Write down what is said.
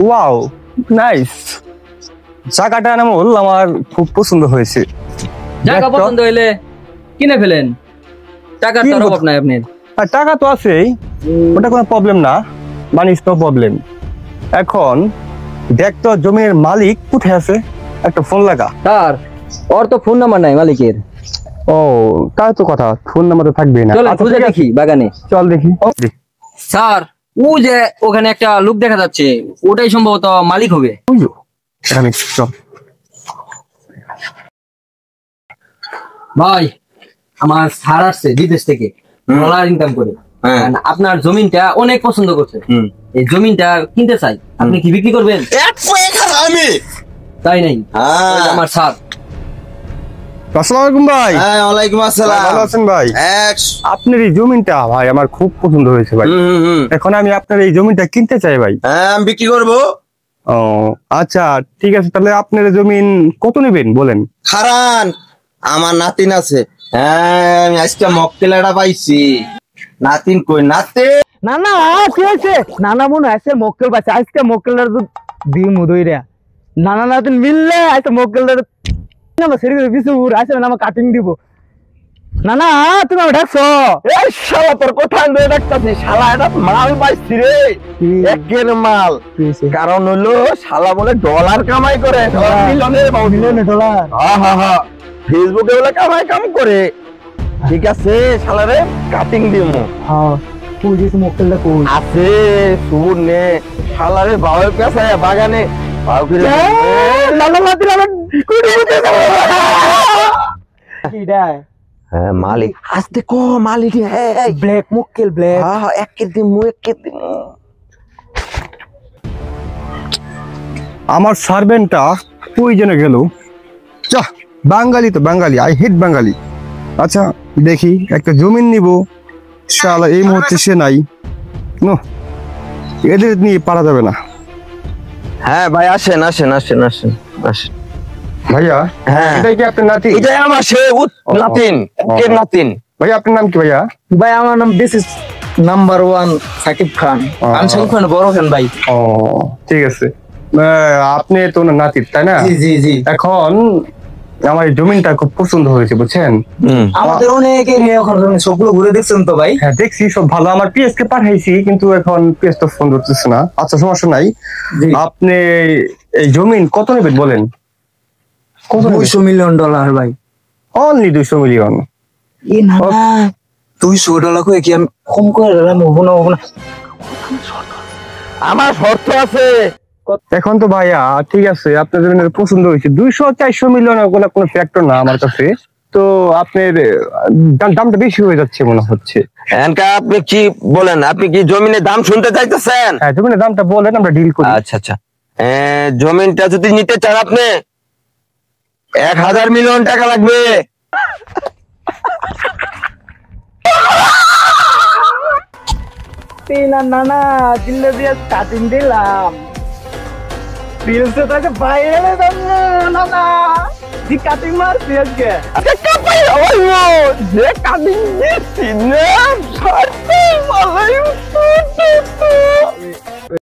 Wow nice, জায়গাটা আমল আমার খুব পছন্দ হয়েছে। জায়গা পছন্দ হইলে কিনে ফেলেন, টাকার তো অভাব নাই আপনার। আর টাকা তো আছেই, ওটা কোনো প্রবলেম না, মানিস তো প্রবলেম। এখন দেখ তো জমির মালিক কোথায় আছে, একটা ফোন লাগা। স্যার ওর তো ফোন নাম্বার নাই মালিকের। ও তাই তো কথা, ফোন নাম্বার তো থাকবেই না। চল খুঁজে দেখি বাগানে। চল দেখি। স্যার ও যে ওখানে একটা লোক দেখা যাচ্ছে, ওটাই সম্ভবত মালিক হবে। চল ভাই আমার স্যার আসছে বিদেশ থেকে, ডলার ইনকাম করে। আপনার জমিনটা অনেক পছন্দ করছে, এই জমিনটা কিনতে চাই, আপনি কি বিক্রি করবেন? তাই নাই আমার স্যার। আসসালামু আলাইকুম ভাই। হ্যাঁ ওয়ালাইকুম আসসালাম। ভালো আছেন ভাই? আপনার এই জমিটা ভাই আমার খুব পছন্দ হয়েছে ভাই। এখন আমি আপনার এই জমিটা কিনতে চাই ভাই। হ্যাঁ আমি বিক্রি করব। ও আচ্ছা ঠিক আছে, তাহলে আপনার জমিন কত নেবেন বলেন। খারান আমার নাতিন আছে। হ্যাঁ আমি আজকে মক্কেলটা পাইছি। নাতিন কই নাতে? না না কি হয়েছে? নানা মনে আছে মক্কেল পাইছে, আজকে মক্কেলটার তো দিন মুদইরা নানা নাতিন মিললে আজকে মক্কেলটার আমার সেরি করে বিশুর আসে না, আমার কাটিং দিব। না না তুমি আমার ডাকছো? এই শালা তোর কথা আনবে ডাকতাছি, শালা এটা মাল পাইছি রে, একের মাল। কারণ হলো শালা বলে ডলার কামাই করে, মিলিয়নে ডলার। হ্যাঁ হ্যাঁ হ্যাঁ ফেসবুকে বলে কাম করে। ঠিক আছে শালা রে কাটিং দিমু। হ্যাঁ কই দিছে মক্কেলটা কই আছে সুর নে শালা রে বাবার কাছে বাগানে বাউ করে নানা নাতিন আমার কুড়ি দিতে কিডা? হ্যাঁ মালিক আস্তে কো মালিক। হ্যাঁ ব্ল্যাক মক্কেল ব্ল্যাক। হ্যাঁ একের দিমু। আমার সার্ভেন্টটা ওই জন্য গেল। যা বাঙালি তো বাঙালি, আই হেট বাঙালি। আচ্ছা দেখি একটা জমিন নিব, শালা এই মুহূর্তে সে নাই। নো এদের নিয়ে পারা যাবে না। হ্যাঁ ভাই আসেন আসেন আসেন আসেন আসেন ভাইয়া হ্যাঁ এটাই কি আপনার নাতি? এটাই আমার সে নাতিন, একের নাতিন। ভাইয়া আপনার নাম কি ভাইয়া? ভাই আমার নাম this is number 1 Shakib Khan. আমি সাকিব খান বড় ফ্যান ভাই। ও ঠিক আছে, আপনি তো ওনার নাতি তাই না? জি জি জি। এখন আমার এই জমিনটা খুব পছন্দ হয়েছে বুঝছেন। আমাদের অনেকে নিয়ে ওখানে সবগুলো ঘুরে দেখছেন তো ভাই? হ্যাঁ দেখছি সব ভালো, আমার পিএস কে পাঠাইছি কিন্তু এখন পিএস তো ফোন করতেছে না। আচ্ছা সমস্যা নাই, আপনি এই জমিন কত নেবেন বলেন। 200 মিলিয়ন ডলার ভাই। Only 200 million. এ না না 200 ডলার কই কি আমি কম করে দিলাম, হবো না হবো না। আমার শর্ত আছে। এখন তো ভাইয়া ঠিক আছে আপনার জমিনের পছন্দ হয়েছে, 200-400 মিলিয়ন ওগুলো কোনো ফ্যাক্টর না আমার কাছে। তো আপনার দামটা বেশি হয়ে যাচ্ছে মনে হচ্ছে। আপনি কি বলেন, আপনি কি জমিনের দাম শুনতে চাইতেছেন? হ্যাঁ জমিনের দামটা বলেন, আমরা ডিল করি। আচ্ছা আচ্ছা জমিনটা যদি নিতে চান আপনি 1000 মিলিয়ন টাকা লাগবে। না না না দিল্লে দিয়ে কাটিং দিলাম, রিলসে তাকে বাইরে দাম না না দি কাটিং মারছি আজকে। কাপাই ওইও যে কাটিং দিছি না সাথে মালাই